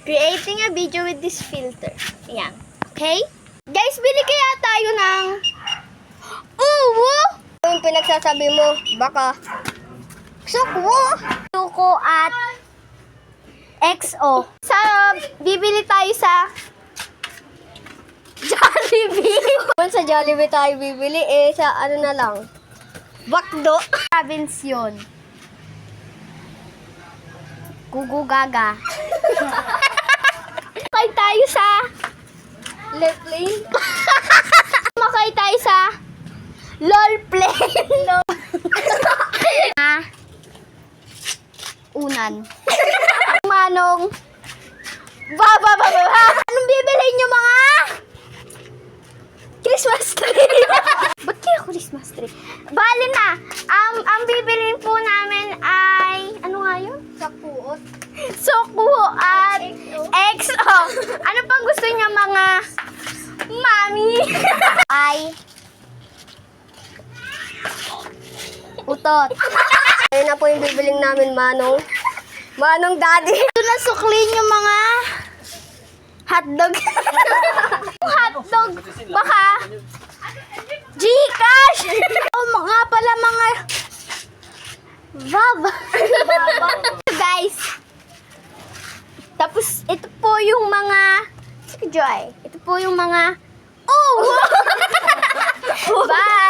creating a video with this filter. Ayan. Okay? Guys, bili kaya tayo ng uwo! Yung pinagsasabi mo, baka Sukwo! Suko at XO. Bibili tayo sa Jollibee. kung sa Jollibee tayo bibili, sa ano na lang, Bakdo. Province yun. Gugugaga. Makay tayo sa Left lane. Makay tayo sa LOL play. Unan. Manong. Anong bibili nyo mga Christmas tree? Ba't kaya Christmas tree? Bali na. Ang bibilin po namin ay, ano nga yun? Sapuot. Sukuho at XO. Ano pang gusto niya mga mami? Ay utot. Ayun na po yung bibiling namin, Manong. Manong Daddy. Ito na suklin yung mga hotdog. Yung hotdog, baka Gcash! Oh, mga pala mga Vav. Guys, tapos ito po yung mga Joy. Ito po yung mga Bye!